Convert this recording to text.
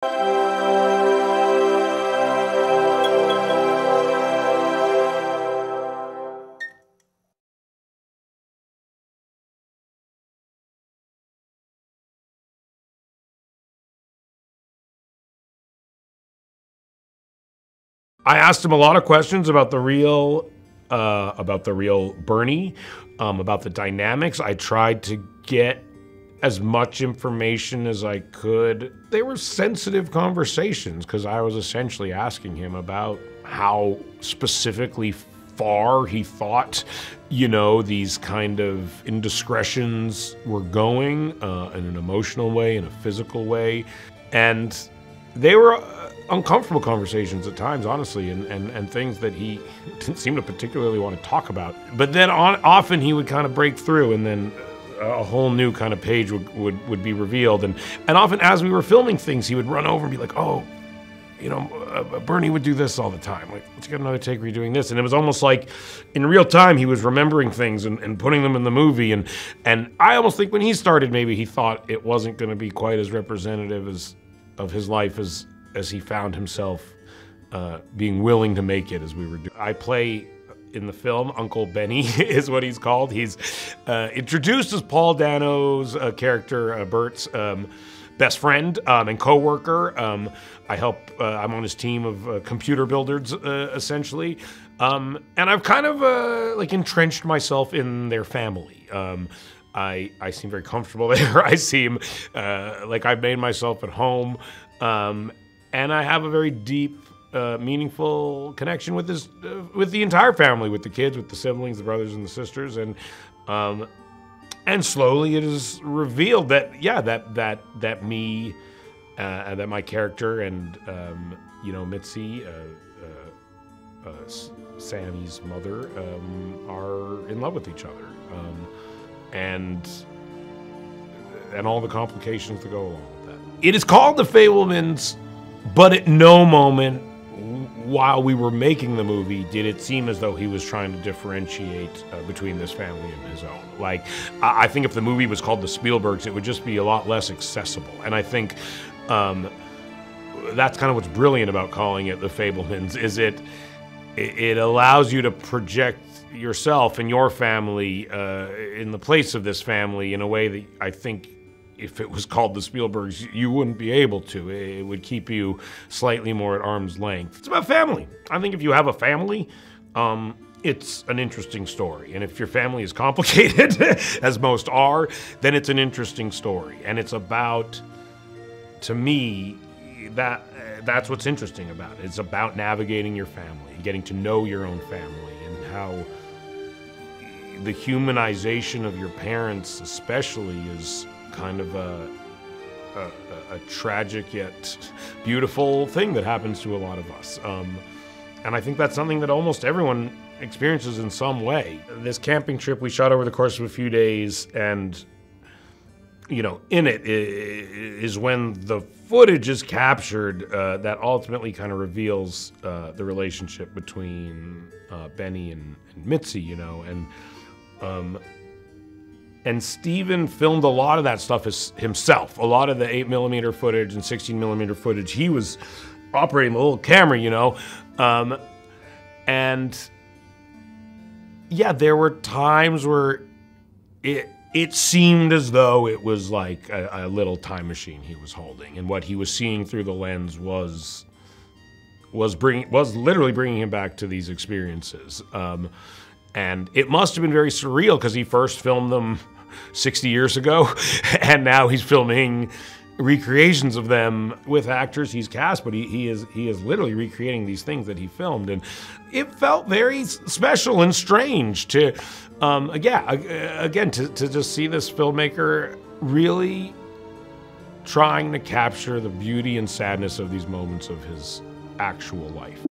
I asked him a lot of questions about the real Bernie, about the dynamics. I tried to get as much information as I could. They were sensitive conversations because I was essentially asking him about how specifically far he thought, these kind of indiscretions were going in an emotional way, in a physical way. And they were uncomfortable conversations at times, honestly, and things that he didn't seem to particularly want to talk about. But then often he would kind of break through, and then a whole new kind of page would be revealed. And often as we were filming things, he would run over and be like, oh, Bernie would do this all the time. Like, let's get another take where you're doing this. And it was almost like in real time, he was remembering things and putting them in the movie. And I almost think when he started, maybe he thought it wasn't going to be quite as representative of his life as he found himself being willing to make it as we were doing. I play in the film Uncle Benny is what he's called. He's introduced as Paul Dano's character, Bert's best friend and co-worker. I'm on his team of computer builders, essentially. And I've kind of like entrenched myself in their family. I seem very comfortable there. I seem like I've made myself at home. And I have a very deep, meaningful connection with the entire family, with the kids, with the siblings, the brothers and the sisters. And slowly it is revealed that, yeah, that me, that my character and, Mitzi, Sammy's mother, are in love with each other. And all the complications that go along with that. It is called The Fabelmans, but at no moment while we were making the movie did it seem as though he was trying to differentiate between this family and his own. Like, I think if the movie was called The Spielbergs, it would just be a lot less accessible. And I think that's kind of what's brilliant about calling it The Fabelmans, is it allows you to project yourself and your family in the place of this family in a way that I think if it was called The Spielbergs, you wouldn't be able to. It would keep you slightly more at arm's length. It's about family. I think if you have a family, it's an interesting story. And if your family is complicated, as most are, then it's an interesting story. And it's about, to me, that's what's interesting about it. It's about navigating your family and getting to know your own family and how the humanization of your parents especially is kind of a tragic yet beautiful thing that happens to a lot of us. And I think that's something that almost everyone experiences in some way. This camping trip we shot over the course of a few days, and in it is when the footage is captured that ultimately kind of reveals the relationship between Benny and Mitzi, and Steven filmed a lot of that stuff himself. A lot of the 8mm footage and 16mm footage, he was operating the little camera, and yeah, there were times where it seemed as though it was like a little time machine he was holding, and what he was seeing through the lens was literally bringing him back to these experiences. And it must have been very surreal because he first filmed them 60 years ago, and now he's filming recreations of them with actors he's cast, but he is literally recreating these things that he filmed, and it felt very special and strange to, again, to just see this filmmaker really trying to capture the beauty and sadness of these moments of his actual life.